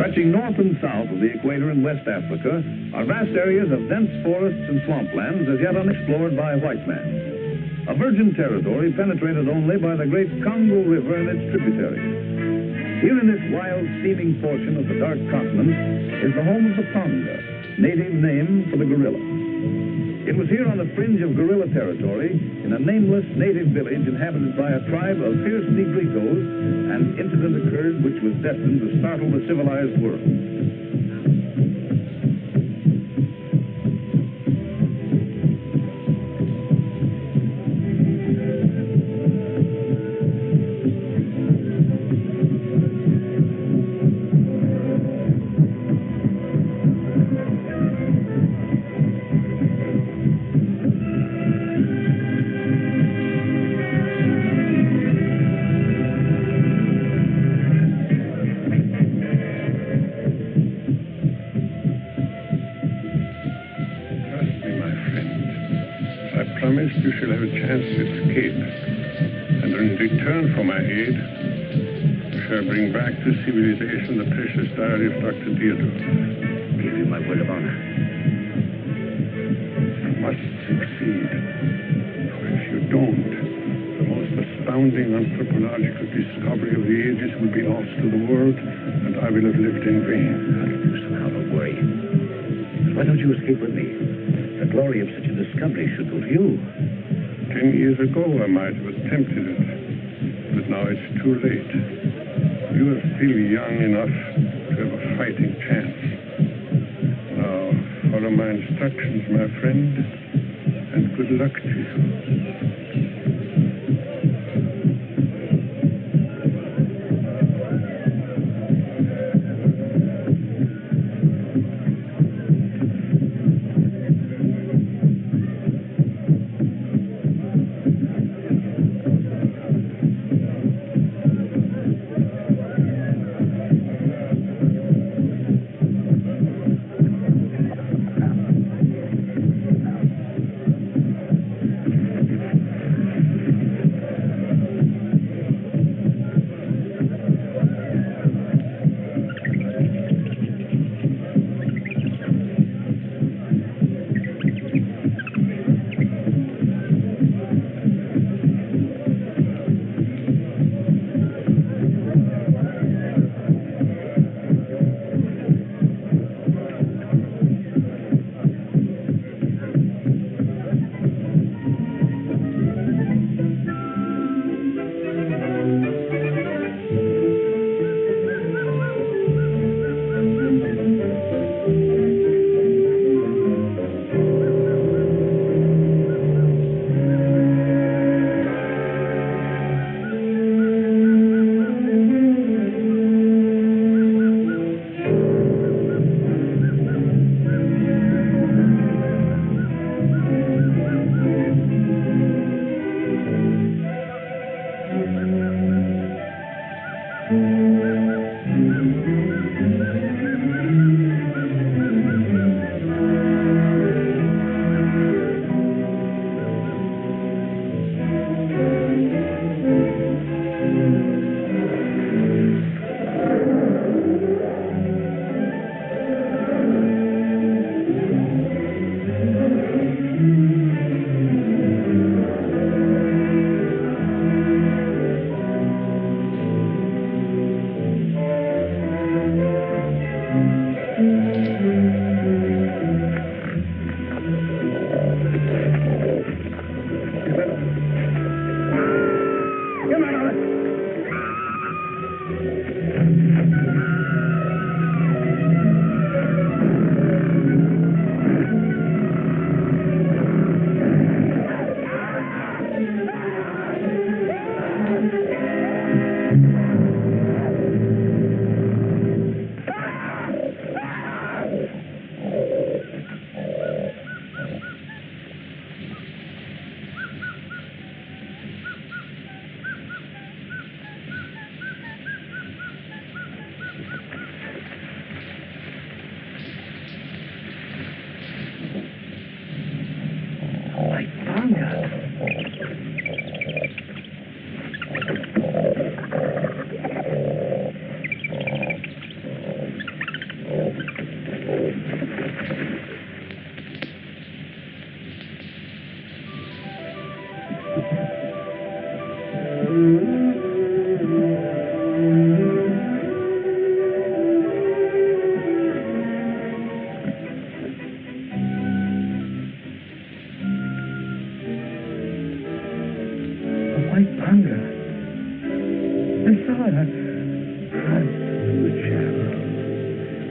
Stretching north and south of the equator in West Africa are vast areas of dense forests and swamplands as yet unexplored by white man. A virgin territory penetrated only by the great Congo River and its tributaries. Here in this wild, steaming portion of the dark continent is the home of the Pongo, native name for the gorilla. It was here on the fringe of gorilla territory, in a nameless native village inhabited by a tribe of fierce Negritos, an incident occurred which was destined to startle the civilized world. You shall have a chance to escape. And in return for my aid, you shall bring back to civilization the precious diary of Dr. Deirdre. Give you my word of honor. You must succeed. For if you don't, the most astounding anthropological discovery of the ages will be lost to the world, and I will have lived in vain. I'll do somehow, don't worry. Why don't you escape with me? The glory of such a discovery should go to you. 10 years ago, I might have attempted it, but now it's too late. You are still young enough to have a fighting chance. Now, follow my instructions, my friend, and good luck to you.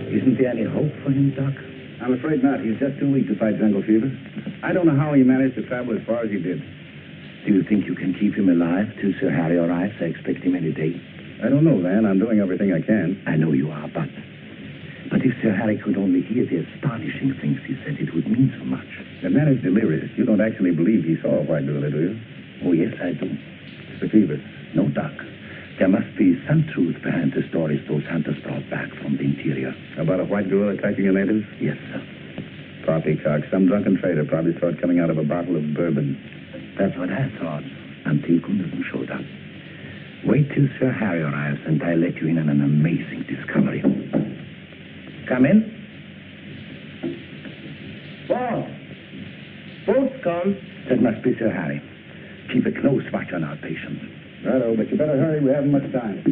Isn't there any hope for him, Doc? I'm afraid not. He's just too weak to fight jungle fever. I don't know how he managed to travel as far as he did. Do you think you can keep him alive till Sir Harry arrives? I expect him any day. I don't know, Van. I'm doing everything I can. I know you are, but if Sir Harry could only hear the astonishing things he said, it would mean so much. The man is delirious. You don't actually believe he saw a white gorilla, do you? Oh, yes, I do. Mr. Fever. No, Doc. There must be some truth behind the stories those hunters brought back from the interior. About a white gorilla attacking a native? Yes, sir. Poppycock. Some drunken trader probably saw it coming out of a bottle of bourbon. That's what I thought, until Gunderson showed up. Wait till Sir Harry arrives, and I'll let you in on an amazing discovery. Come in. Boss! Boat's gone. That must be Sir Harry. Keep a close watch on our patient. Righto, but you better hurry. We haven't much time.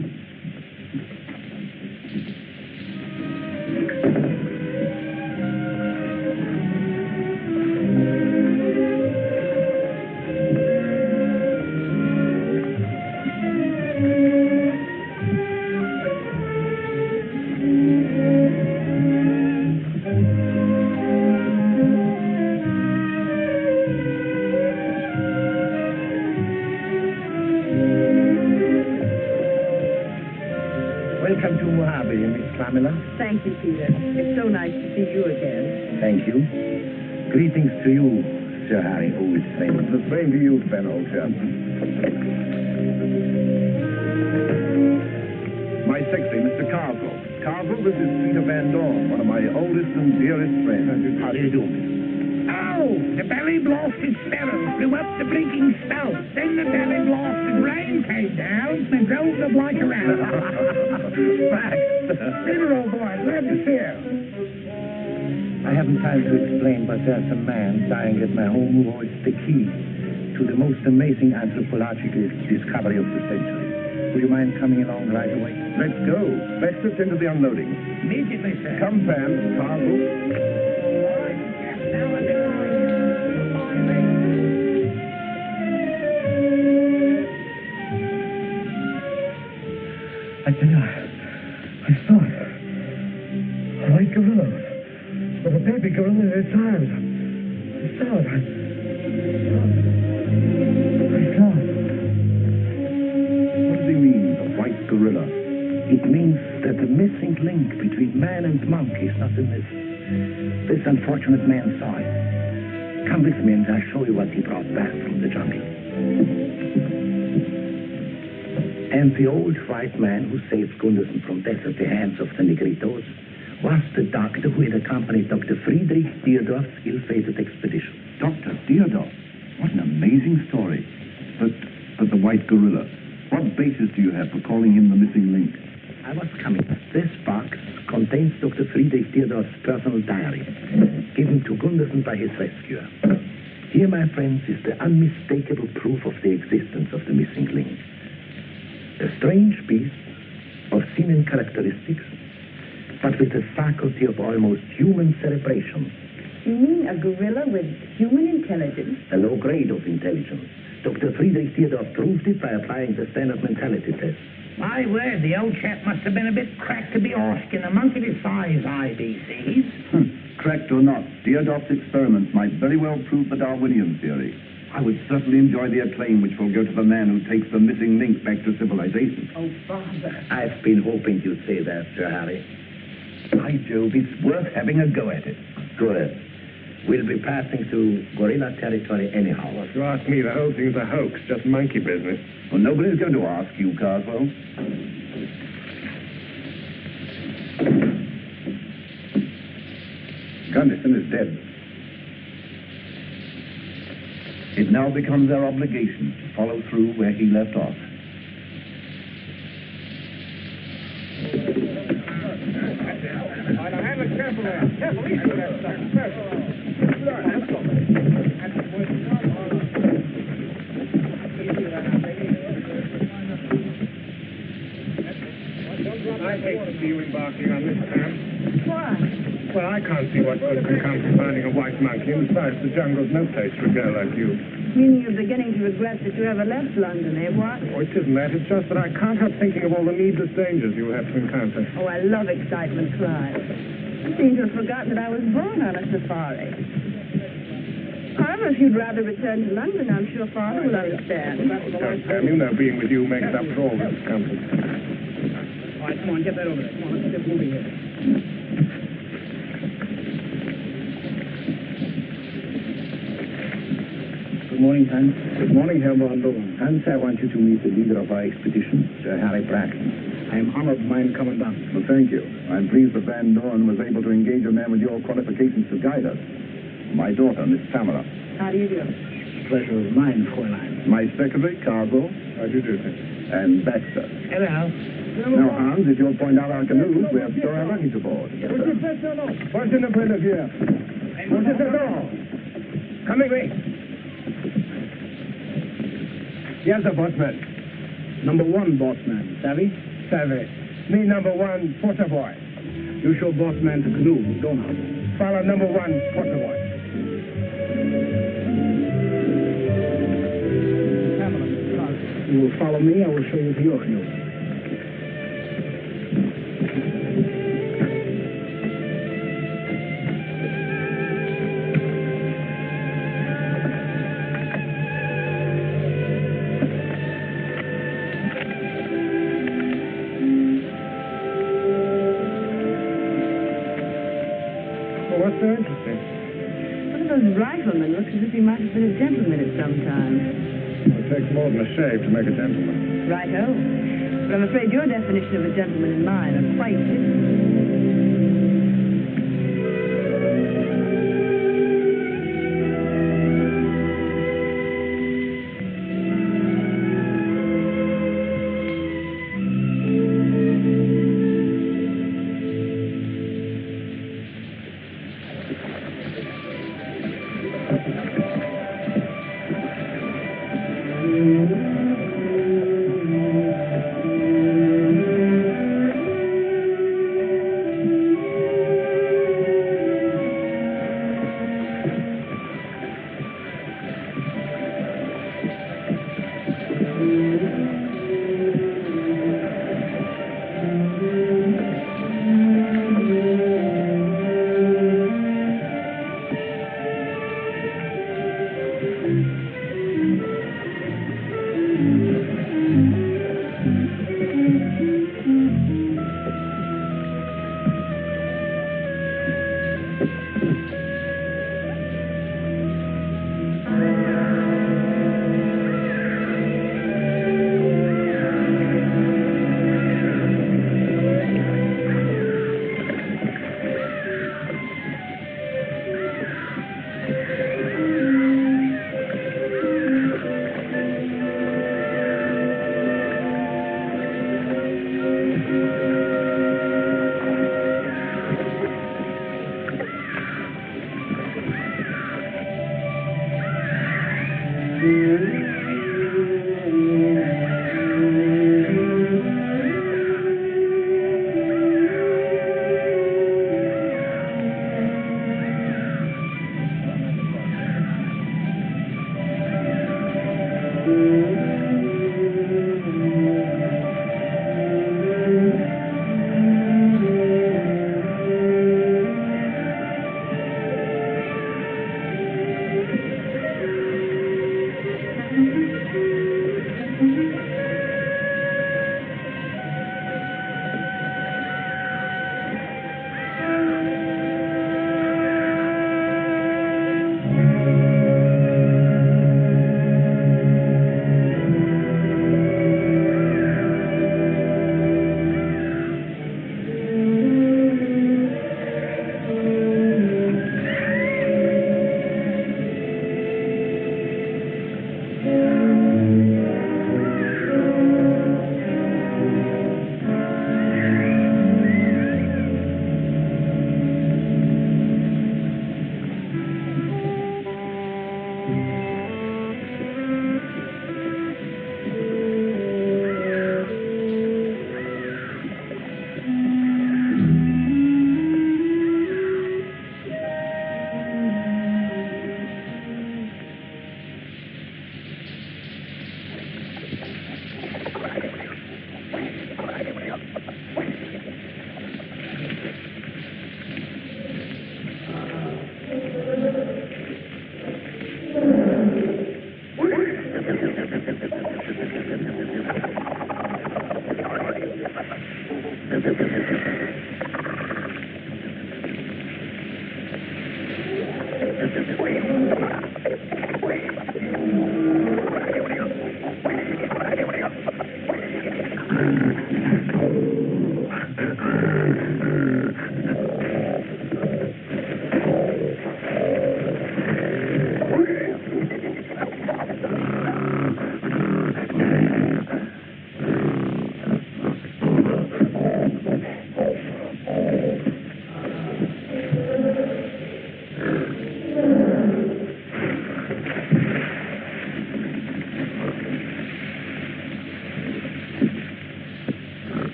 Welcome to Mojave, Miss Pamela. Thank you, Peter. It's so nice to see you again. Thank you. Greetings to you, Sir Harry, old friend. The same to you, Fenn, old chap. My sexy, Mr. Cargill. Cargill, this is Peter Van Dorn, one of my oldest and dearest friends. How do you do? Oh, the belly blasted sparrow flew up the blinking spout. Then the belly blasted rain came down and drove the blight around. Peter, old boy, glad to see you. I haven't time to explain, but there's a man dying at my home who holds the key to the most amazing anthropological discovery of the century. Would you mind coming along right away? Let's go. Let's attend to the unloading. Immediately, sir. Come, Van. Cargill. Now I'm I tell you, I saw it. A white gorilla with a baby gorilla in its arms. I saw it. I saw it. What does he mean, a white gorilla? It means that the missing link between man and monkey is not a myth. This unfortunate man saw it. Come with me and I'll show you what he brought back from the jungle. And the old white man who saved Gunderson from death at the hands of the Negritos was the doctor who had accompanied Dr. Friedrich Deardorff's ill-fated expedition. Dr. Deardorff. What an amazing story. But the white gorilla. What basis do you have for calling him the missing link? I was coming. This box contains Dr. Friedrich Deardorff's personal diary, given to Gunderson by his rescuer. Here, my friends, is the unmistakable proof of the existence of the missing link. A strange beast of seeming characteristics, but with the faculty of almost human cerebration. You mean a gorilla with human intelligence? A low grade of intelligence. Dr. Friedrich Deardorff proved it by applying the standard mentality test. My word, the old chap must have been a bit cracked to be asking a monkey this size IBCs. Correct or not, Deardorff's experiments might very well prove the Darwinian theory. I would certainly enjoy the acclaim which will go to the man who takes the missing link back to civilization. Oh, Father. I've been hoping you'd say that, Sir Harry. By Jove, it's worth having a go at it. Good. We'll be passing through gorilla territory anyhow. Well, if you ask me, the whole thing's a hoax, just monkey business. Well, nobody's going to ask you, Carswell. Gunderson is dead. It now becomes our obligation to follow through where he left off. Careful there. Careful, easy with that stuff. I hate to see you embarking on this, Pam. Why? Well, I can't see what good can come from finding a white monkey, and besides, the jungle's no place for a girl like you. Meaning you're beginning to regret that you ever left London, eh, what? Oh, it isn't that. It's just that I can't help thinking of all the needless dangers you have to encounter. Oh, I love excitement, Clive. You seem to have forgotten that I was born on a safari. However, if you'd rather return to London, I'm sure Father will understand. Don't, Pam. You know being with you makes up for all the discomfort. All right, come on, get that over there. Come on, let's get moving here. Good morning, Hans. Good morning, Herr Bondo. Hans, I want you to meet the leader of our expedition, Sir Harry Braxton. I am honored, mein Commandant. Well, thank you. I'm pleased that Van Dorn was able to engage a man with your qualifications to guide us. My daughter, Miss Pamela. How do you do? Pleasure is mine, Fräulein. My secretary, Carswell, How do you do, sir? and Baxter. Hello. Now, Hans, if you'll point out our canoes, we have store our luggage aboard. Yes, sir. What's in the point of view? What's it all? Come with me. Yes, the bossman. Number one, bossman. Savvy? Savvy. Me, number one, porter boy. You show bossman the canoe, don't you? Follow number one, porter boy. You will follow me, I will show you to your canoe. Well, what's so interesting? One of those riflemen looks as if he might have been a gentleman at some time. It takes more than a shave to make a gentleman. Right-ho. But I'm afraid your definition of a gentleman and mine are quite different.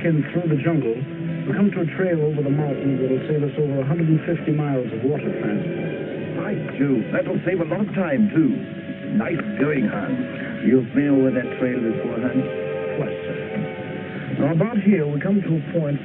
In through the jungle, we come to a trail over the mountains that'll save us over 150 miles of water transport. By Jove, that'll save a lot of time, too. Nice going, Hans. You've been over that trail before, Hans? Twice, sir. Now, about here, we come to a point...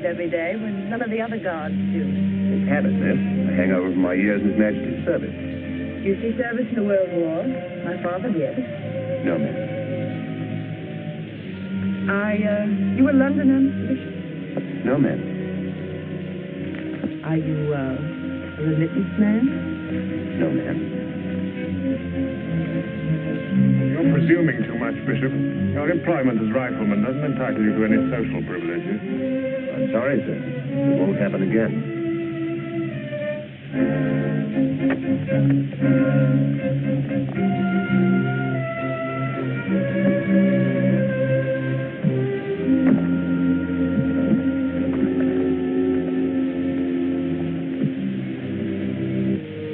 every day when none of the other guards do. It's habit, miss. I hang over my years in His Majesty's service. You see service in the World War? My father did. No, miss. You a Londoner, Bishop? No, ma'am. Are you, a remittance man? No, ma'am. You're presuming too much, Bishop. Your employment as rifleman doesn't entitle you to any social privileges. I'm sorry, sir. It won't happen again.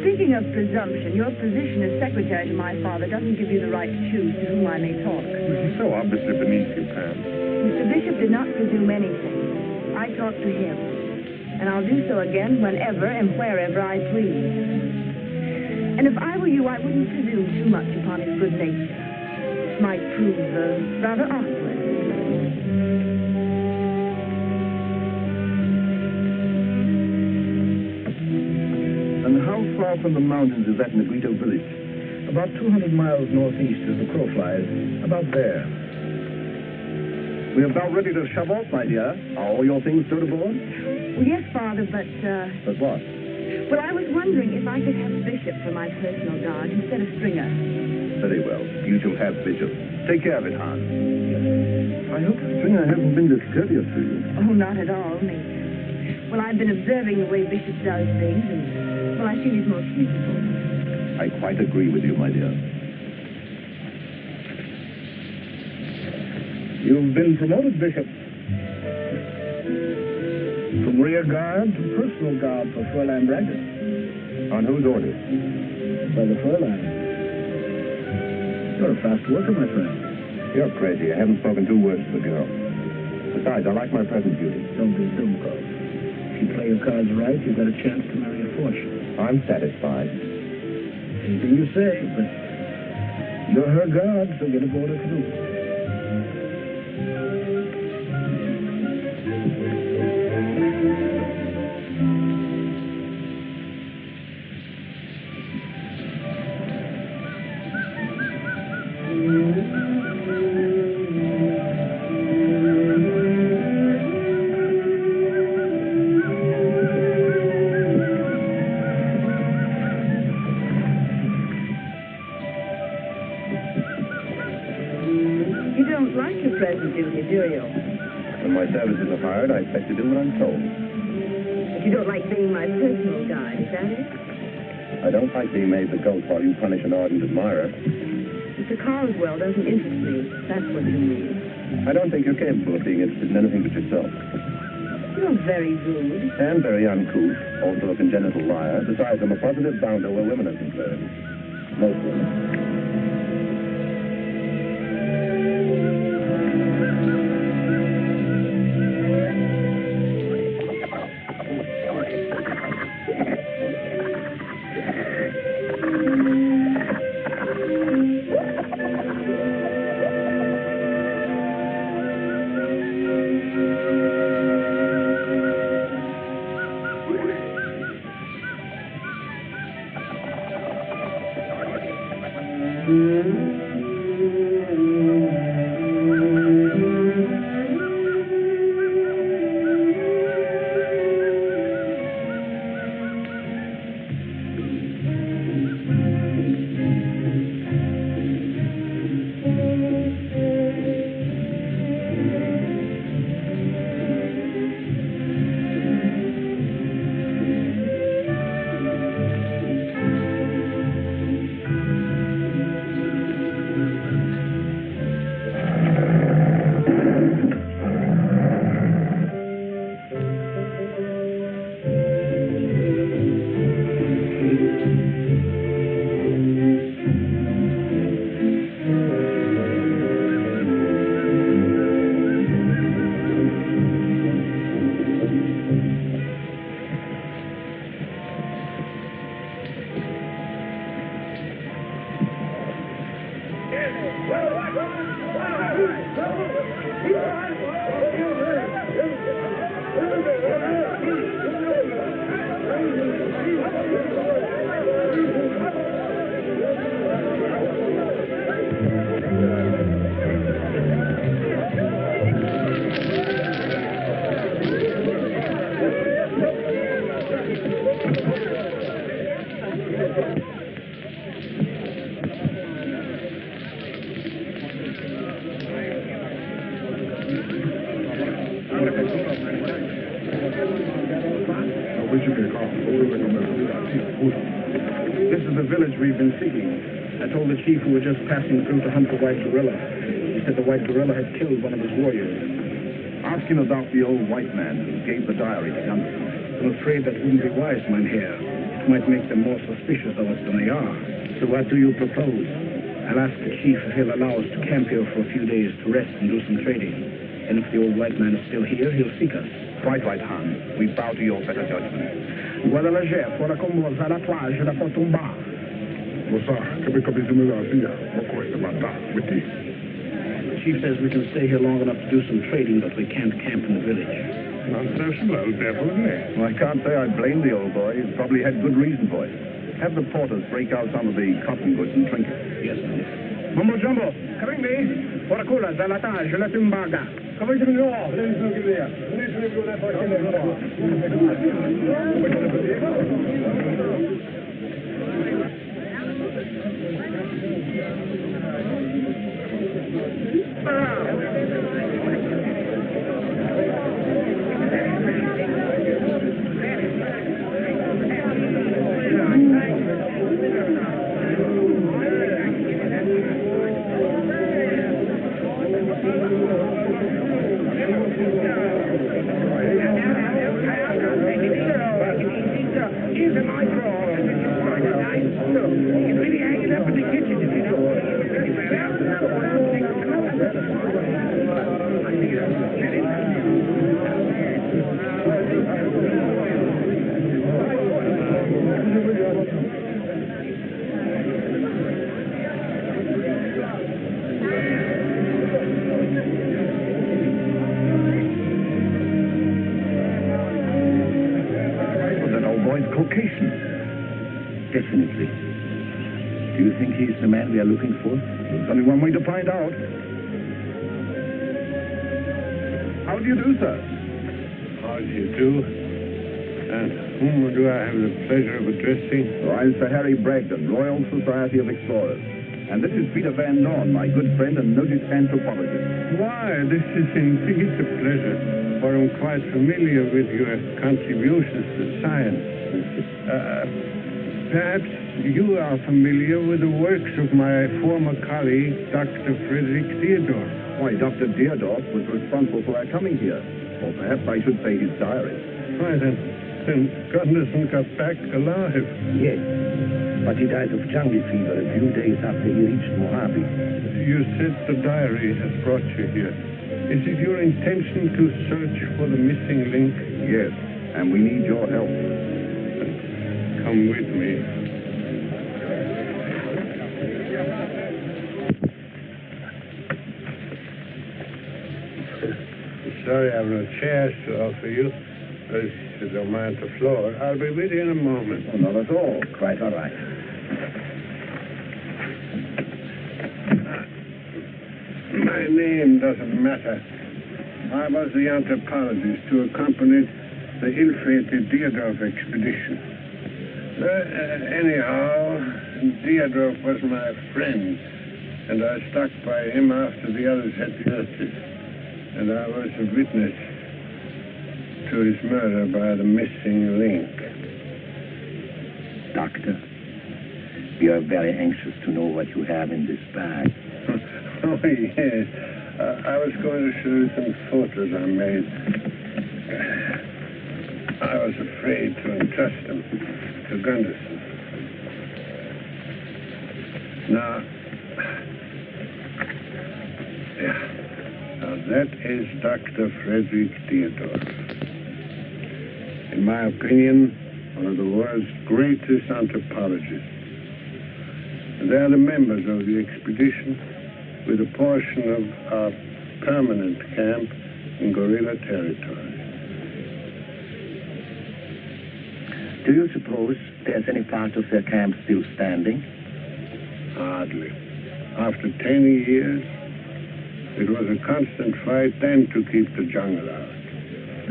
Speaking of presumption, your position as secretary to my father doesn't give you the right to choose to whom I may talk. This is so obviously beneath you, Pam. Mr. Bishop did not presume anything. I talked to him, and I'll do so again whenever and wherever I please. And if I were you, I wouldn't presume too much upon his good nature. It might prove rather awkward. And how far from the mountains is that Negrito village? About 200 miles northeast as the crow flies. About there. We're about ready to shove off, my dear. Are all your things stowed aboard? Well, yes, Father, but, But what? Well, I was wondering if I could have Bishop for my personal guard instead of Stringer. Very well. You shall have Bishop. Take care of it, Hans. I hope Stringer hasn't been discourteous to you. Oh, not at all, only... Well, I've been observing the way Bishop does things, and, well, I feel he's most useful. I quite agree with you, my dear. You've been promoted, Bishop. From rear guard to personal guard for Fräulein Brackett. On whose orders? By the Fräulein. You're a fast worker, my friend. You're crazy. I haven't spoken 2 words to the girl. Besides, I like my present beauty. Don't be dumb, Carl. If you play your cards right, you've got a chance to marry a fortune. I'm satisfied. Anything you say, but you're her guard, so get aboard her canoe. managerial. When my services are hired, I expect to do what I'm told. But you don't like being my personal guide, is that it? I don't like being made the goat while you punish an ardent admirer. Mr. Carswell doesn't interest me. That's what you mean. I don't think you're capable of being interested in anything but yourself. You're very rude. And very uncouth, also a congenital liar. Besides, I'm a positive bounder where women are concerned. Most women. This is the village we've been seeking. I told the chief we were just passing through to hunt the white gorilla. He said the white gorilla had killed one of his warriors. Ask him about the old white man who gave the diary to Gunderson. I'm afraid that wouldn't be wise, Mynheer. It might make them more suspicious of us than they are. So what do you propose? I'll ask the chief if he'll allow us to camp here for a few days to rest and do some trading. And if the old white man is still here, he'll seek us. Quite right, Han. We bow to your better judgment. Guarda la gente, fuori con moza, la plage, la potumba. Mosa, kami kabizimila siya, makoy na mata, witi. The chief says we can stay here long enough to do some trading, but we can't camp in the village. Non-personal, definitely. Well, I can't say I blame the old boy. He's probably had good reason for it. Have the porters break out some of the cotton goods and trinkets. Yes, Mumbo Jumbo, Karingi, Orakula, Zalatage, Latimbaga. Come into the law. Definitely. Do you think he's the man we are looking for? There's only one way to find out. How do you do, sir? How do you do? And whom do I have the pleasure of addressing? Oh, I'm Sir Harry Bragdon, Royal Society of Explorers. And this is Peter Van Dorn, my good friend and noted anthropologist. Why, this is indeed a pleasure, for I'm quite familiar with your contributions to science. Perhaps you are familiar with the works of my former colleague, Dr. Frederick Theodore. Why, Dr. Deardorff was responsible for our coming here. Or perhaps I should say his diary. Why, then Gunderson got back alive. Yes, but he died of jungle fever a few days after he reached Mojave. You said the diary has brought you here. Is it your intention to search for the missing link? Yes, and we need your help. Come with me. Sorry, I have no chairs to offer you. If you don't mind the floor, I'll be with you in a moment. Oh, not at all. Quite all right. My name doesn't matter. I was the anthropologist who accompanied the ill-fated Deardorff expedition. Anyhow, Deardorff was my friend, and I stuck by him after the others had deserted. And I was a witness to his murder by the missing link. Doctor, we are very anxious to know what you have in this bag. Oh, yes. I was going to show you some photos I made. I was afraid to entrust them to Gunderson. Now, that is Dr. Frederick Theodore. In my opinion, one of the world's greatest anthropologists. And they are the members of the expedition with a portion of our permanent camp in gorilla territory. Do you suppose there's any part of their camp still standing? Hardly. After 10 years, it was a constant fight then to keep the jungle out.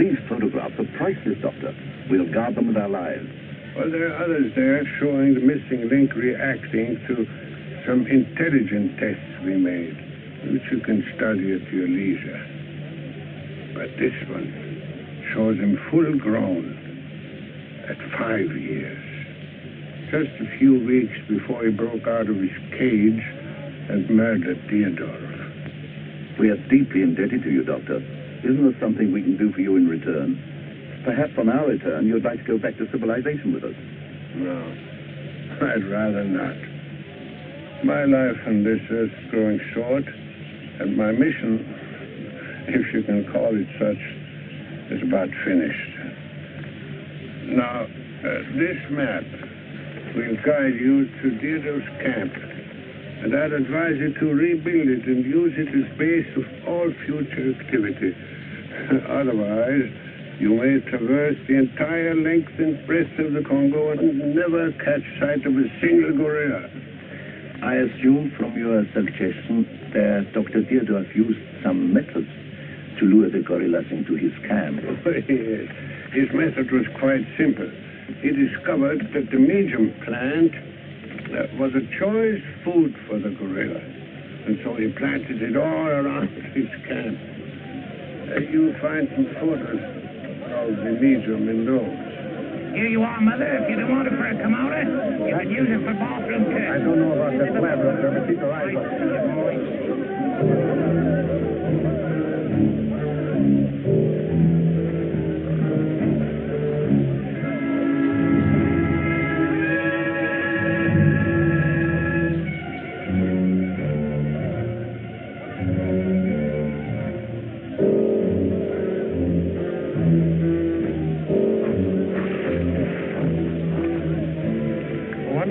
These photographs are priceless, Doctor. We'll guard them with our lives. Well, there are others there showing the missing link reacting to some intelligent tests we made, which you can study at your leisure. But this one shows him full grown at 5 years. Just a few weeks before he broke out of his cage and murdered Deardorff. We are deeply indebted to you, Doctor. Isn't there something we can do for you in return? Perhaps on our return, you'd like to go back to civilization with us. No, I'd rather not. My life on this earth is growing short, and my mission, if you can call it such, is about finished. Now, this map will guide you to Deardorff's camp, and I'd advise you to rebuild it and use it as base of all future activity. Otherwise, you may traverse the entire length and breadth of the Congo and never catch sight of a single gorilla. I assume from your suggestion that Dr. Deardorff used some methods to lure the gorillas into his camp. Yes. His method was quite simple. He discovered that the medium plant was a choice food for the gorilla, and so he planted it all around his camp. You'll find some photos of the medium in those. Here you are, Mother. If you don't want it for a commode, you could use it for bathroom too. I don't know about that plan, Doctor, but keep your eyes on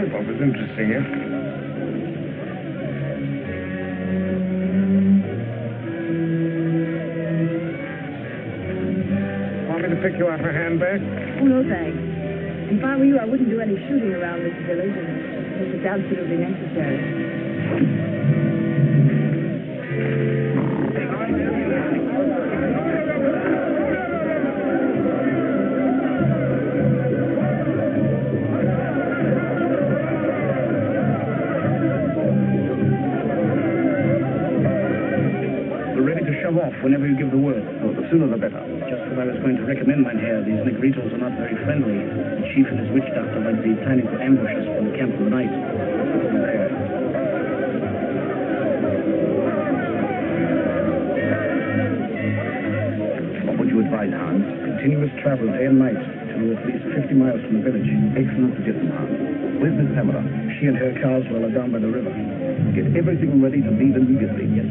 What was interesting, eh? Want me to pick you up a handbag? Oh, no, thanks. If I were you, I wouldn't do any shooting around this village unless it's absolutely necessary. off whenever you give the word. Oh, the sooner the better. Just what I was going to recommend, mein Herr. These Negritos are not very friendly. The chief and his witch doctor might be planning to ambush us from the camp of the night. What would you advise, Hans? Continuous travel day and night to at least 50 miles from the village. Excellent suggestion, Hans. Where's Miss Pamela? She and her cows are down by the river. Get everything ready to leave immediately. Yes,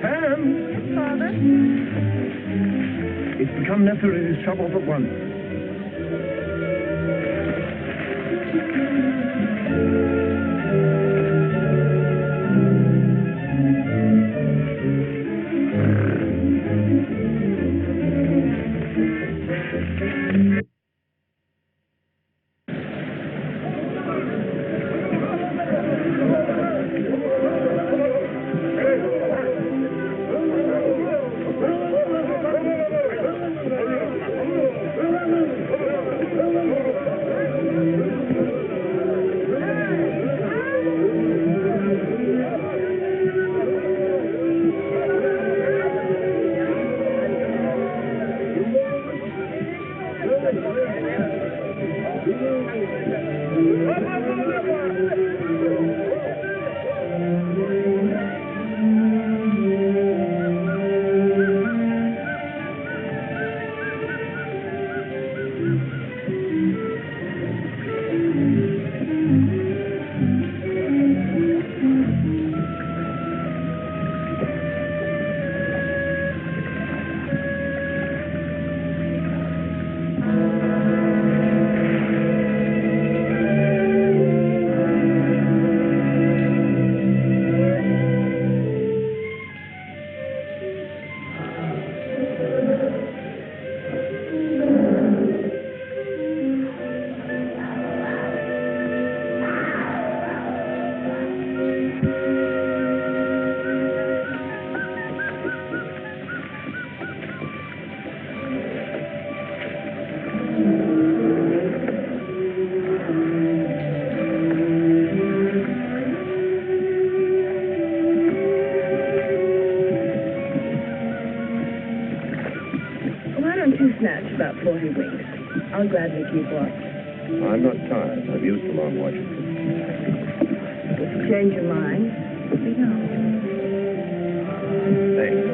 Pam! Yes, Father? It's become necessary to shove off at once. Snatch about 40 winks. I'll gladly keep watch. I'm not tired. I'm used to long watches. If you change your mind, let me know. Thanks.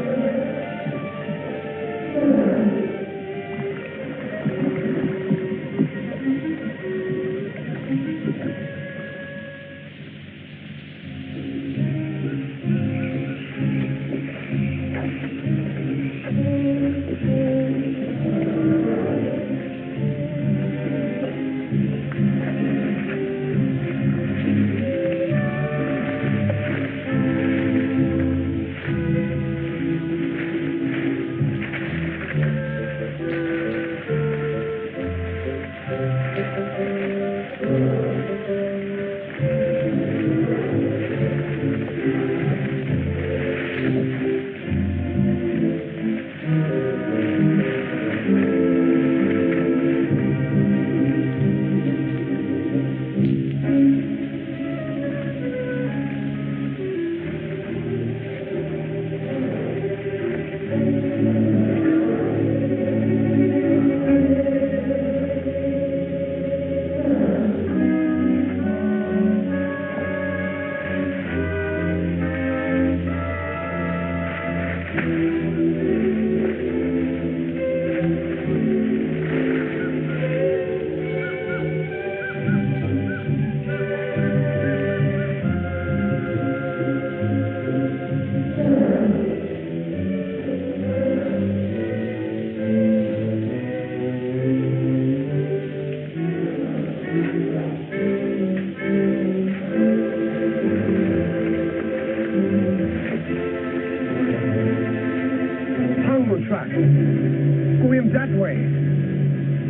Tracks. Go in that way.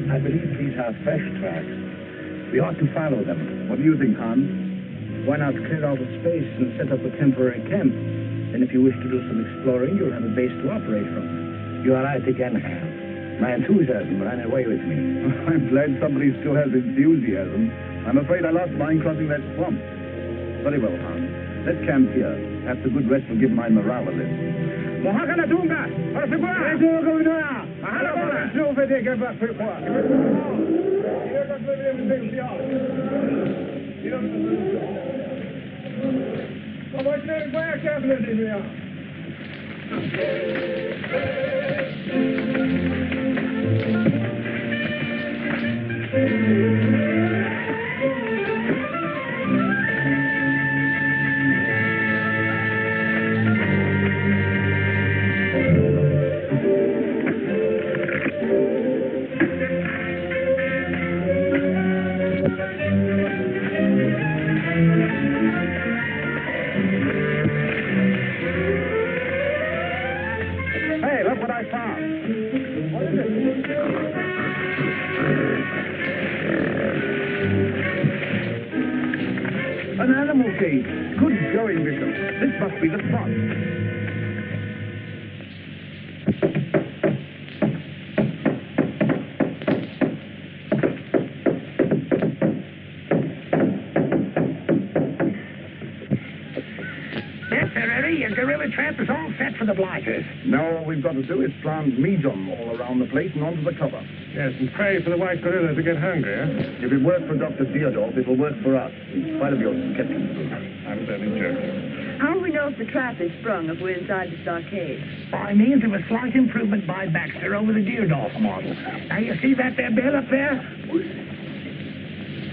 I believe these are fresh tracks. We ought to follow them. What do you think, Hans? Why not clear out a space and set up a temporary camp? Then if you wish to do some exploring, you'll have a base to operate from. You are right again, Hans. My enthusiasm ran away with me. I'm glad somebody still has enthusiasm. I'm afraid I lost mine crossing that swamp. Very well, Hans. Let's camp here. Perhaps a good rest will give my morale a lift. Mohakana Dunga! Persegura! Mahalabora! Hey, look what I found. What is it? An animal cage. Good going, Bishop. This must be the spot. Your gorilla trap is all set for the blighters. Now all we've got to do is plant medium all around the place and onto the cover. Yes, and pray for the white gorilla to get hungry, eh? If it worked for Dr. Deodorf, it will work for us, in spite of your skepticism. I'm very joking. How do we know if the trap is sprung if we're inside the stockade? By means of a slight improvement by Baxter over the Deerdorf model. Now, you see that there bed up there?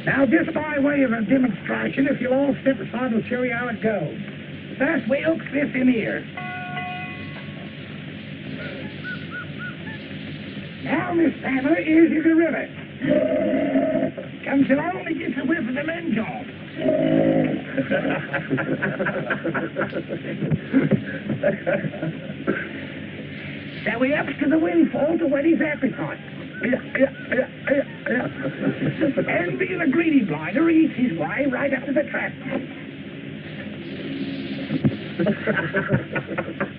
Now, just by way of a demonstration, if you'll all step aside, I'll show you how it goes. First, we hook this in here. Now, Miss Pamela, here's your gorilla. Comes along and gets a whiff of the lens off. So he ups to the windfall to whet his appetite. And being a greedy blinder, he eats his way right up to the trap.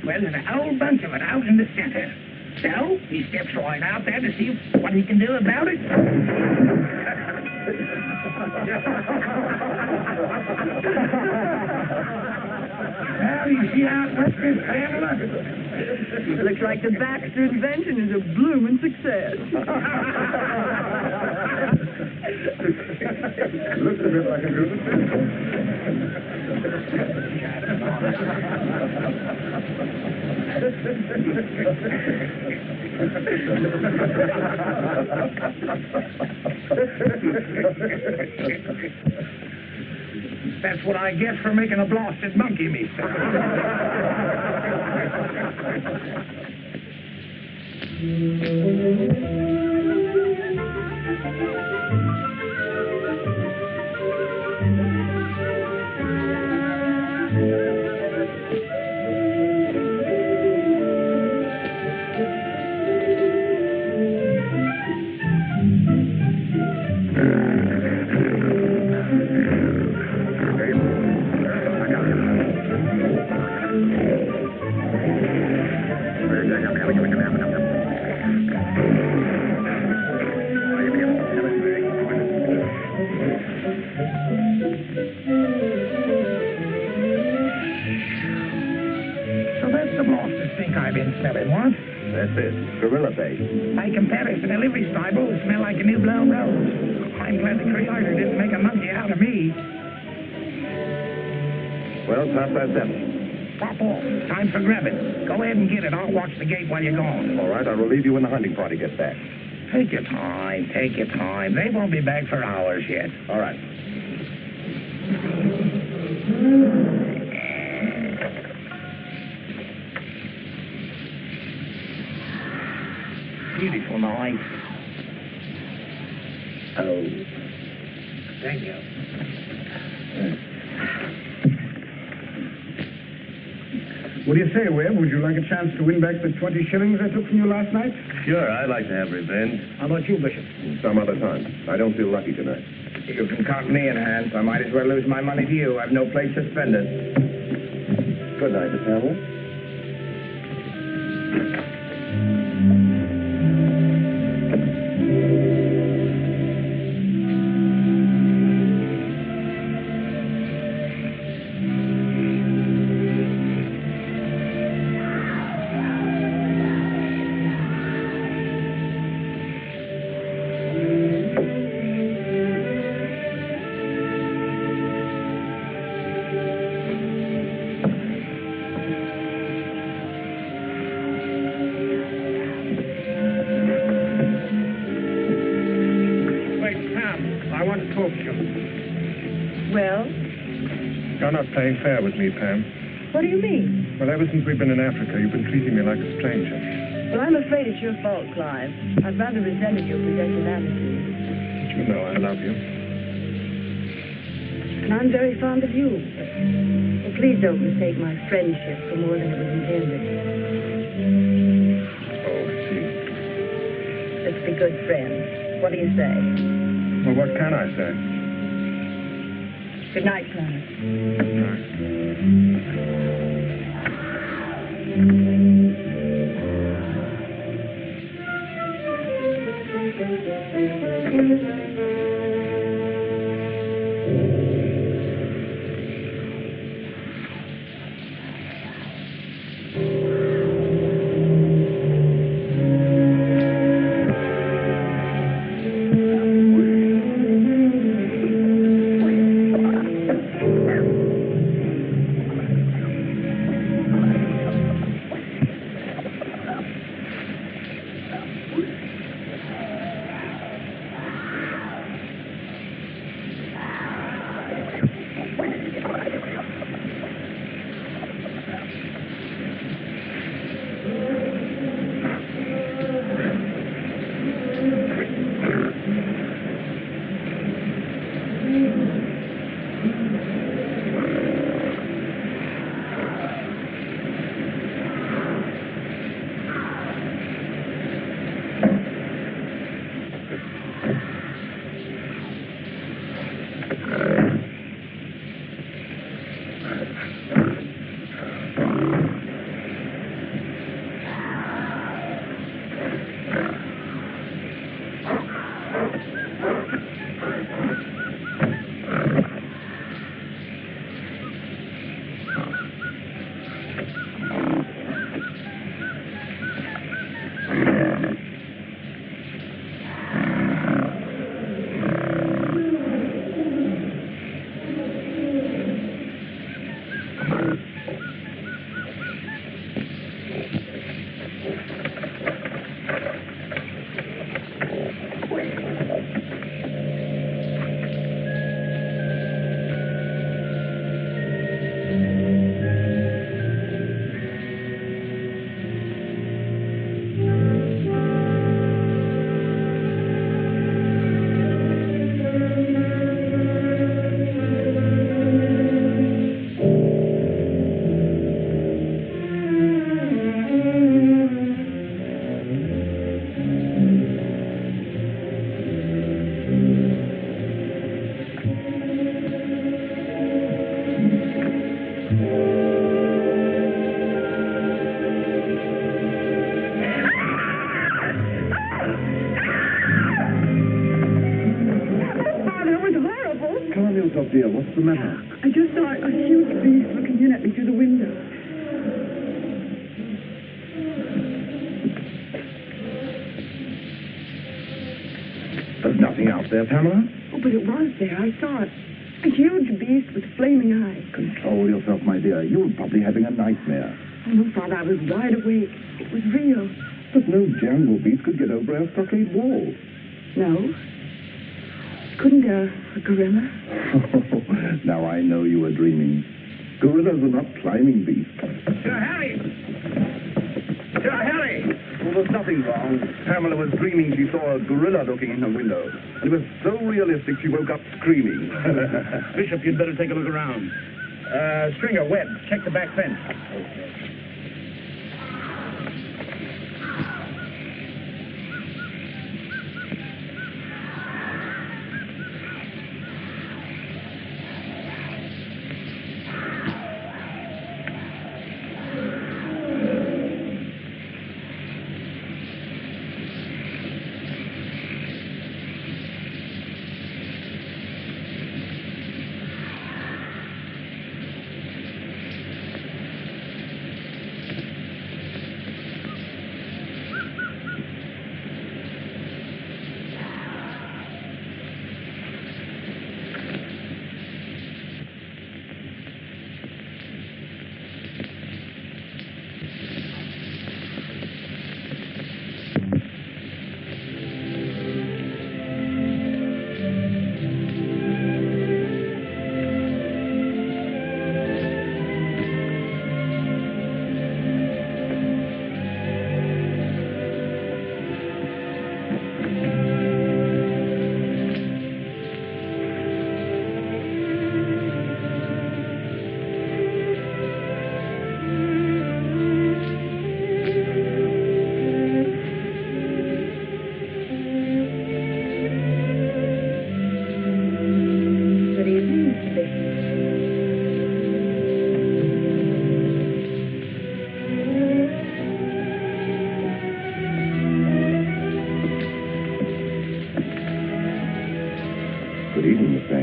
Well, there's a whole bunch of it out in the center. So, he steps right out there to see what he can do about it. Well, you see how it works, Miss Pamela? Looks like the Baxter invention is a blooming success. Looks a bit like a good That's what I get for making a blasted monkey, me, sir. That's it. Gorilla bait. By comparison, a livery stable would smell like a new blown rose. I'm glad the creator didn't make a monkey out of me. Well, past that 7. Pop off. Time for grabbing. Go ahead and get it. I'll watch the gate while you're gone. All right, I'll relieve you when the hunting party gets back. Take your time. Take your time. They won't be back for hours yet. All right. Beautiful night. Oh. Thank you. What do you say, Webb? Would you like a chance to win back the 20 shillings I took from you last night? Sure, I'd like to have revenge. How about you, Bishop? Some other time. I don't feel lucky tonight. You can count me in, Hans. I might as well lose my money to you. I've no place to spend it. Good night, Miss Hamill. You're not playing fair with me, Pam. What do you mean? Well, ever since we've been in Africa, you've been treating me like a stranger. Well, I'm afraid it's your fault, Clive. I've rather resented your possessive attitude. You know I love you. And I'm very fond of you. Well, please don't mistake my friendship for more than it was intended. Oh, see. Let's be good friends. What do you say? Well, what can I say? Good night, Clive. Dear, what's the matter? I just saw a huge beast looking in at me through the window. There's nothing out there, Pamela. Oh, but it was there. I saw it. A huge beast with flaming eyes. Control yourself, my dear. You're probably having a nightmare. Oh, no, Father, I was wide awake. It was real. But no jungle beast could get over our stockade wall. No? Couldn't a gorilla? Now I know you were dreaming. Gorillas are not climbing beasts. Sir Harry! Sir Harry! Well, there's nothing wrong. Pamela was dreaming she saw a gorilla looking in her window. It was so realistic she woke up screaming. Bishop, you'd better take a look around. Stringer, Webb, check the back fence.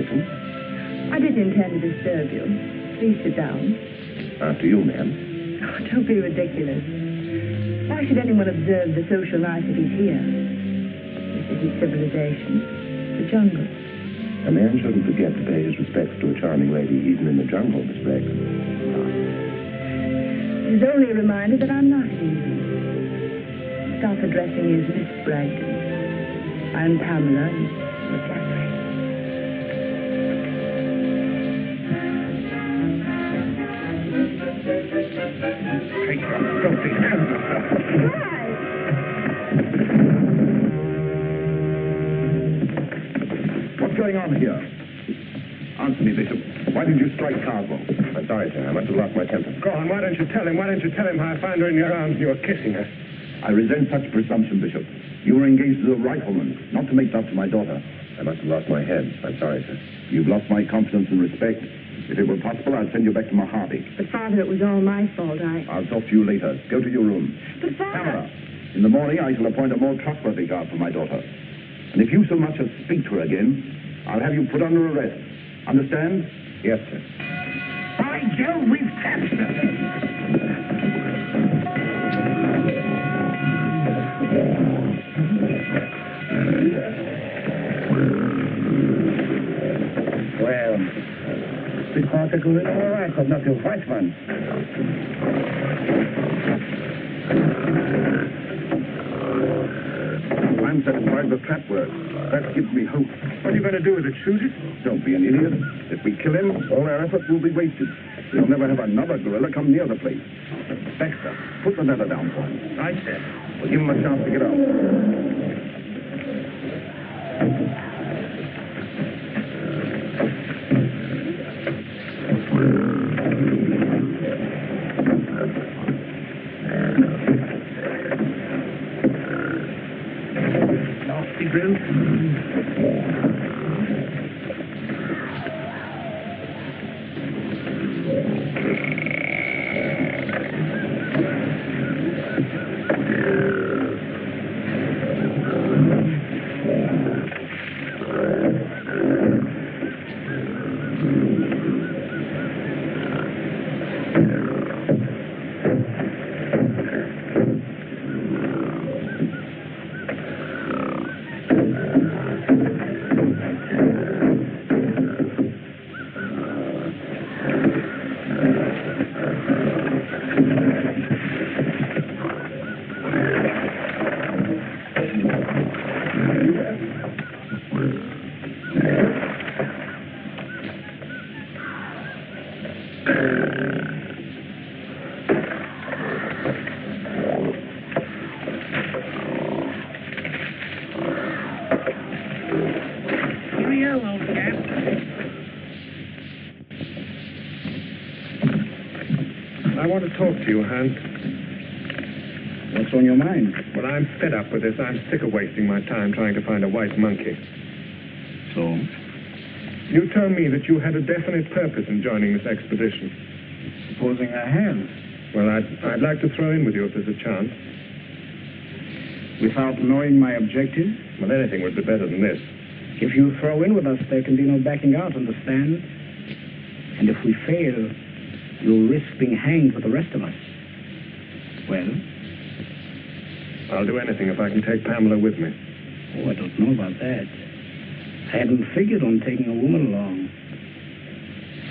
Milton. I didn't intend to disturb you. Please sit down. After you, ma'am. Oh, don't be ridiculous. Why should anyone observe the social niceties here? This isn't civilization. It's the jungle. A man shouldn't forget to pay his respects to a charming lady even in the jungle, Miss Bragdon. It is only a reminder that I'm not at ease. Stop addressing me as Miss Bragdon. I'm Pamela, and you're Catherine. Take your filthy hands off her. Why? What's going on here? Answer me, Bishop. Why did you strike Cosmo? I'm sorry, sir. I must have lost my temper. Go on, why don't you tell him? Why don't you tell him how I found her in your arms and you were kissing her? I resent such presumption, Bishop. You were engaged as a rifleman, not to make love to my daughter. I must have lost my head. I'm sorry, sir. You've lost my confidence and respect. If it were possible, I'd send you back to Mojave. But, Father, it was all my fault. I'll talk to you later. Go to your room. But, Father... Pamela, in the morning I shall appoint a more trustworthy guard for my daughter. And if you so much as speak to her again, I'll have you put under arrest. Understand? Yes, sir. By Jove, we've captured her. Well, the particle is all right, but not your white man. I'm satisfied the trap works. That gives me hope. What are you going to do with it? Shoot it? Don't be an idiot. If we kill him, all our efforts will be wasted. We'll never have another gorilla come near the place. Baxter, put the leather down for him. Right, sir. We'll give him a chance to get out. Nasty brute. Cheerio, old chap. I want to talk to you, Hans. What's on your mind? Well, I'm fed up with this. I'm sick of wasting my time trying to find a white monkey. So? You told me that you had a definite purpose in joining this expedition. Supposing I have. Well, I'd like to throw in with you if there's a chance. Without knowing my objective? Well, anything would be better than this. If you throw in with us, there can be no backing out, understand? And if we fail, you'll risk being hanged with the rest of us. Well? I'll do anything if I can take Pamela with me. Oh, I don't know about that. I hadn't figured on taking a woman along.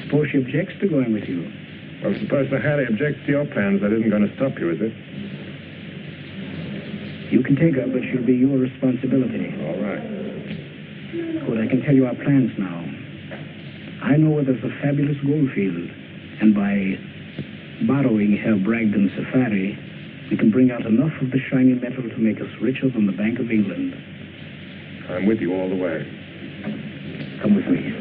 Suppose she objects to going with you. Well, suppose Sir Harry objects to your plans. That isn't going to stop you, is it? You can take her, but she'll be your responsibility. All right. Good, I can tell you our plans now. I know where there's a fabulous gold field, and by borrowing Herr Bragdon's safari, we can bring out enough of the shiny metal to make us richer than the Bank of England. I'm with you all the way. Come with me.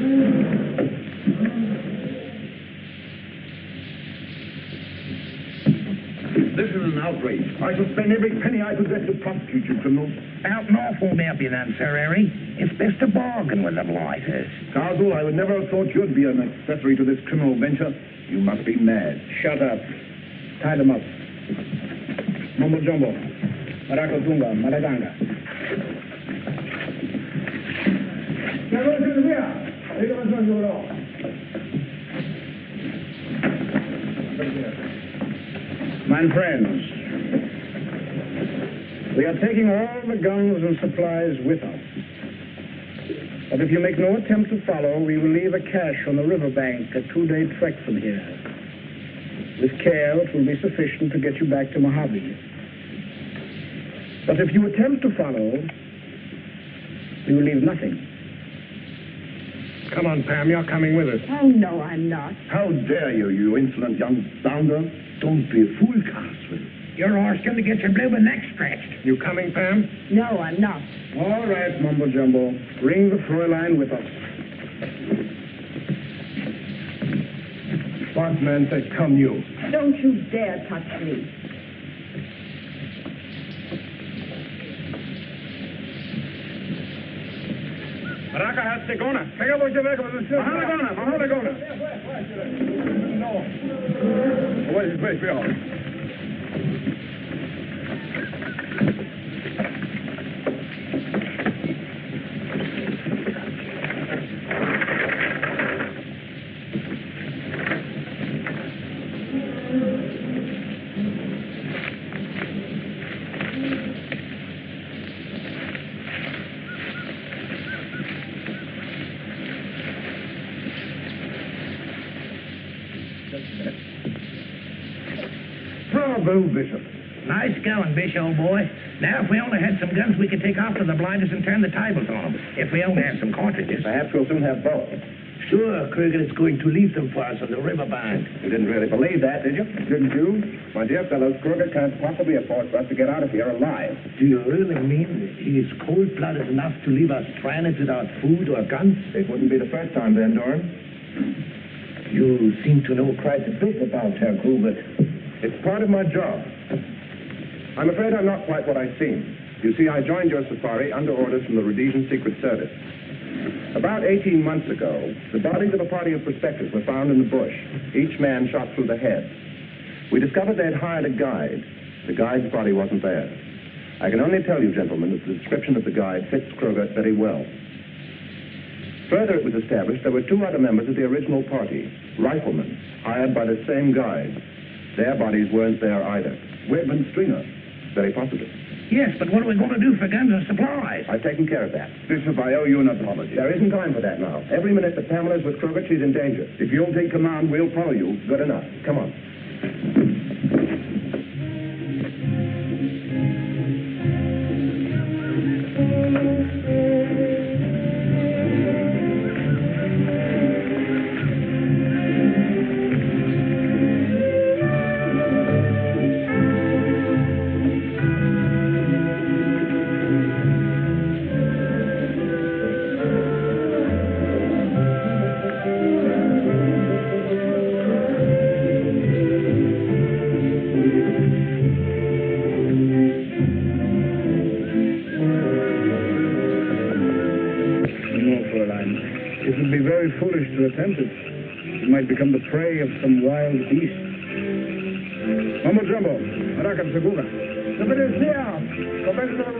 This is an outrage. I shall spend every penny I possess to prosecute you, criminals. Out north won't help you none, Sir Harry. It's best to bargain with the blighters. Cardinal, I would never have thought you'd be an accessory to this criminal venture. You must be mad. Shut up. Tie them up. Mumbo Jumbo. Maracozunga. Maladanga. My friends, we are taking all the guns and supplies with us. But if you make no attempt to follow, we will leave a cache on the riverbank, a 2-day trek from here. With care, it will be sufficient to get you back to Mojave. But if you attempt to follow, we will leave nothing. Come on, Pam, you're coming with us. Oh, no, I'm not. How dare you, you insolent young bounder? Don't be a fool, Carswell. You're asking to get your bloomin' neck scratched. You coming, Pam? No, I'm not. All right, Mumbo Jumbo. Bring the Fräulein with us. Bossman said, come you. Don't you dare touch me. Baraka hat Segona. Pega voce vego, Mahana. No. Wait, we are. Bravo, Bishop. Nice going, Bish, old boy. Now, if we only had some guns, we could take off to the blinders and turn the tables on them. If we only had some cartridges. Perhaps we'll soon have both. Sure, Kruger is going to leave them for us on the riverbank. You didn't really believe that, did you? Didn't you? My dear fellows, Kruger can't possibly afford for us to get out of here alive. Do you really mean he is cold-blooded enough to leave us stranded without food or guns? It wouldn't be the first time, Van Dorn. You seem to know quite a bit about Herr Kruger. It's part of my job. I'm afraid I'm not quite what I seem. You see, I joined your safari under orders from the Rhodesian Secret Service. About 18 months ago, the bodies of a party of prospectors were found in the bush, each man shot through the head. We discovered they'd hired a guide. The guide's body wasn't there. I can only tell you, gentlemen, that the description of the guide fits Kruger very well. Further, it was established there were 2 other members of the original party, riflemen, hired by the same guide. Their bodies weren't there either. Webb and Stringer. Very possibly. Yes, but what are we going to do for guns and supplies? I've taken care of that. Bishop, I owe you an apology. There isn't time for that now. Every minute that Pamela's with Kruger, she's in danger. If you'll take command, we'll follow you. Good enough. Come on. Foolish to attempt it. You might become the prey of some wild beast. Mumbo Jumbo, Baraka Segura. The Venecia, Convento del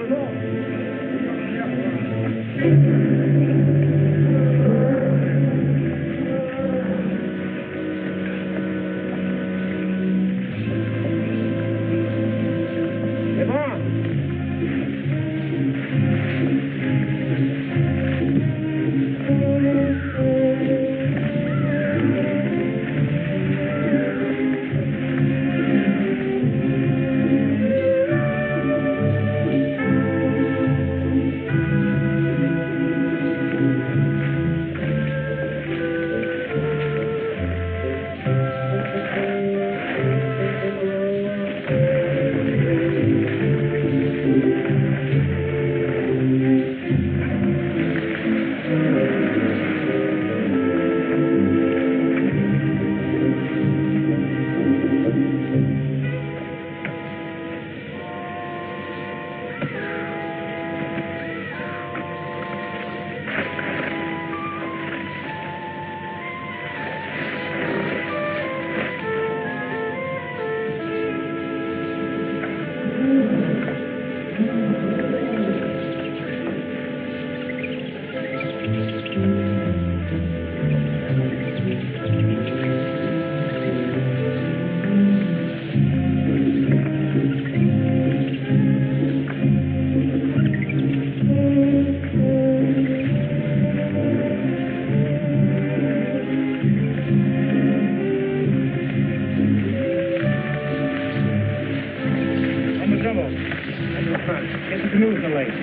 Pongo. And your front. Get the canoes in the lake.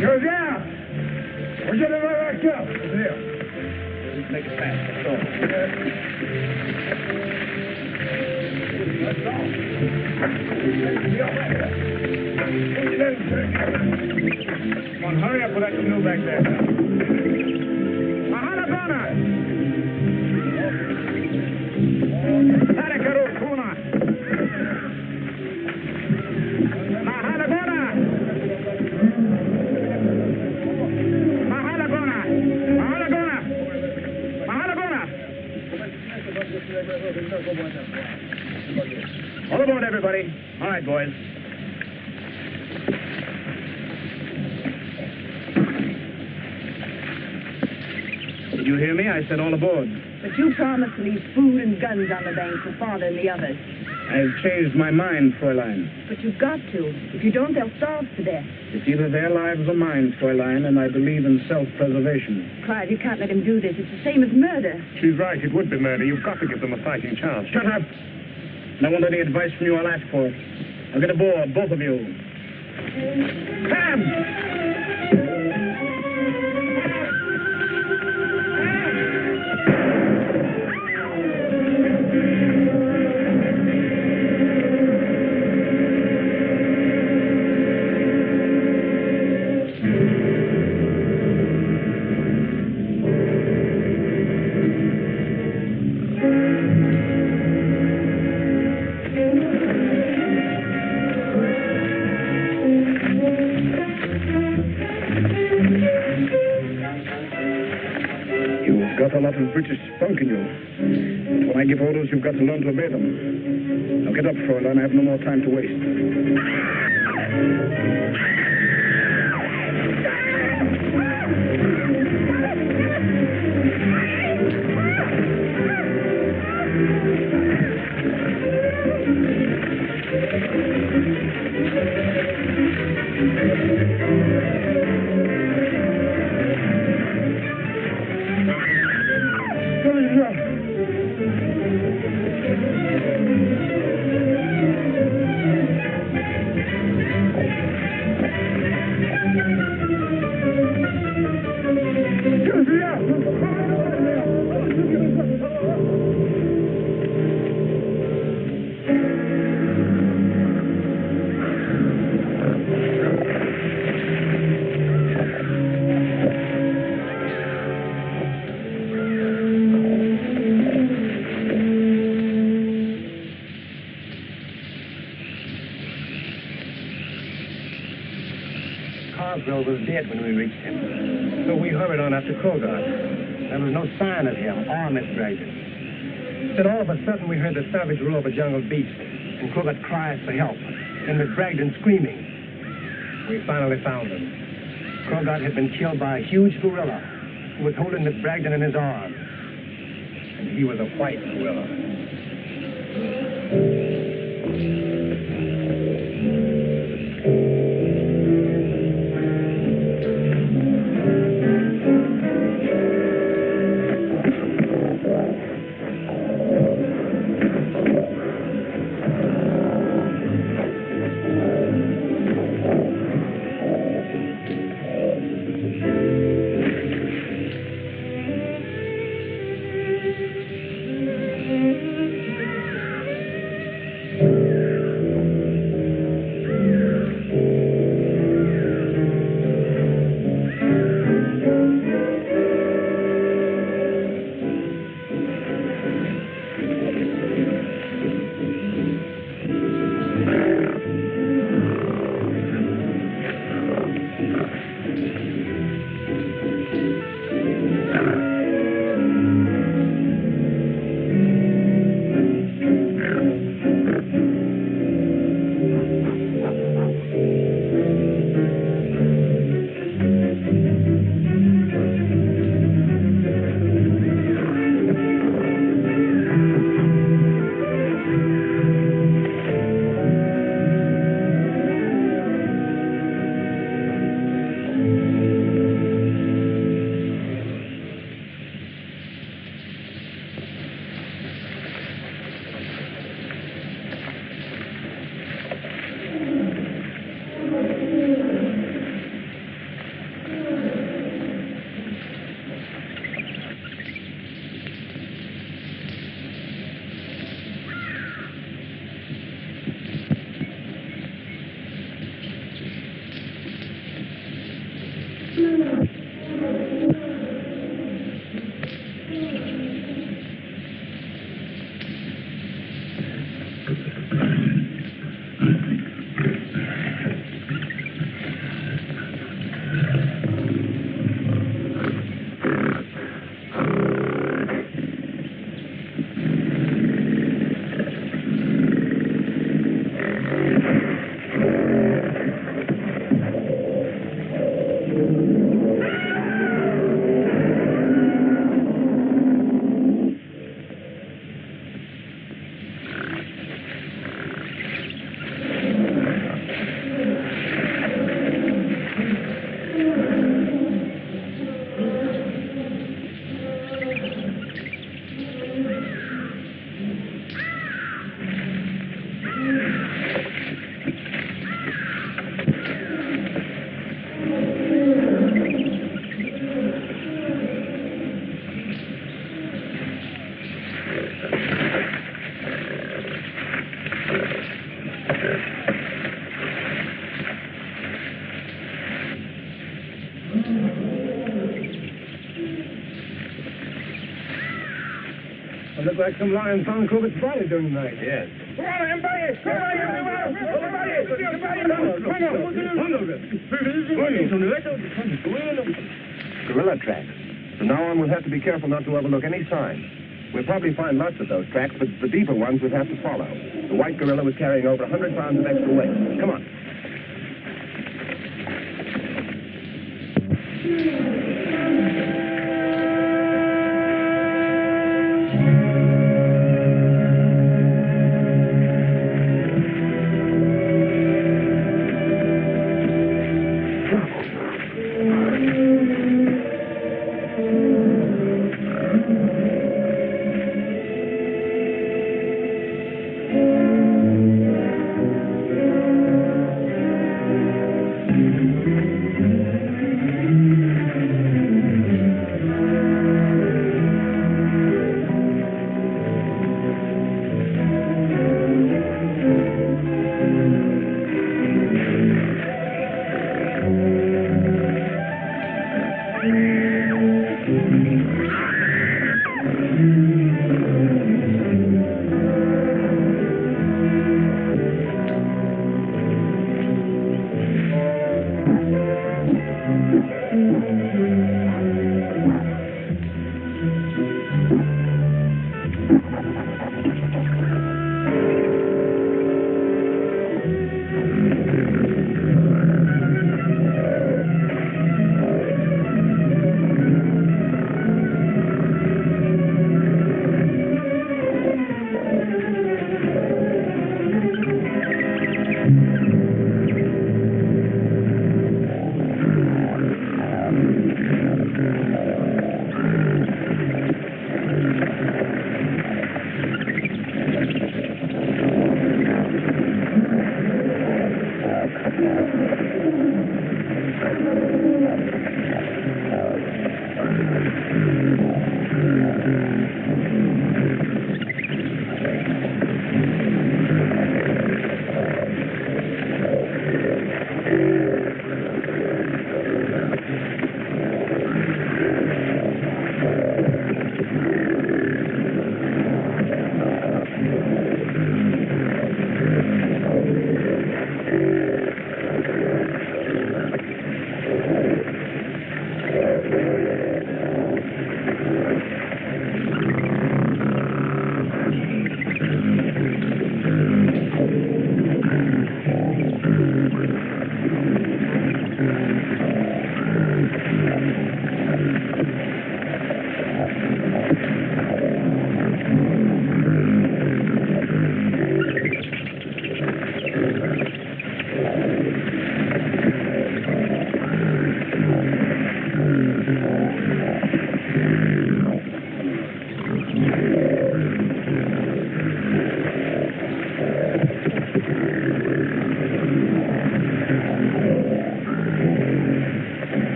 You're there! We're getting right back up. Here. Let's make it fast. That's all. Let's go. Come on, hurry up with that canoe back there. Mahalabana! Tarakarukuna! Mahalagona! Mahalagona! Mahalagona! Mahalagona! All aboard, everybody. All right, boys. Did you hear me? I said all aboard. But you promised to leave food and guns on the bank for Father and the others. I've changed my mind, Fräulein. But you've got to. If you don't, they'll starve to death. It's either their lives or mine, Fräulein, and I believe in self-preservation. Clive, you can't let him do this. It's the same as murder. She's right. It would be murder. You've got to give them a fighting chance. Shut up! And I want any advice from you, I'll ask for it. Now get aboard, both of you. Come! Got a lot of British spunk in you. But when I give orders, you've got to learn to obey them. Now get up, Fräulein. I have no more time to waste. Carswell was dead when we reached him. So we hurried on after Krogod. There was no sign of him or Miss Bragdon. Then all of a sudden we heard the savage roar of a jungle beast and Krogod cries for help. And Miss Bragdon screaming. We finally found him. Krogod had been killed by a huge gorilla who was holding Miss Bragdon in his arms. And he was a white gorilla. It looked like some lion found Corbett's body during the night. Yes. Come on, everybody! Come on, Gorilla tracks. From now on, we'll have to be careful not to overlook any signs. We'll probably find lots of those tracks, but the deeper ones we'll have to follow. The white gorilla was carrying over 100 pounds of extra weight. Come on.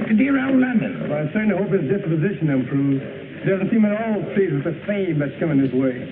back to dear old London. Well, I certainly hope his disposition improves. He doesn't seem at all pleased with the fame that's coming his way.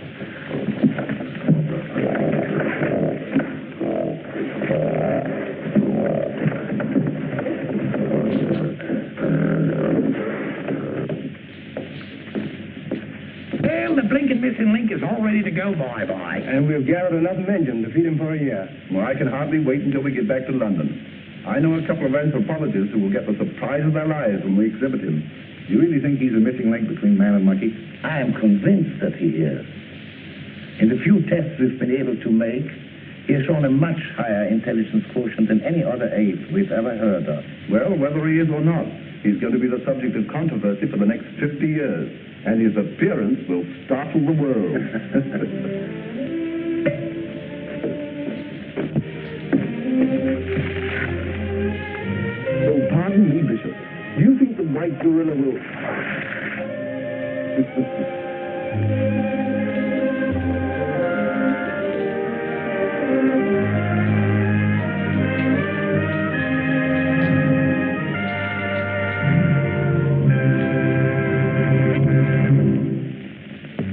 Well, the blinking missing link is all ready to go, bye-bye. And we've gathered enough men to feed him for a year. Well, I can hardly wait until we get back to London. I know a couple of anthropologists who will get the surprise of their lives when we exhibit him. You really think he's a missing link between man and monkey? I am convinced that he is. In the few tests we've been able to make, he has shown a much higher intelligence quotient than any other ape we've ever heard of. Well, whether he is or not, he's going to be the subject of controversy for the next 50 years. And his appearance will startle the world. Oh, pardon me, Bishop. Do you think the white gorilla will...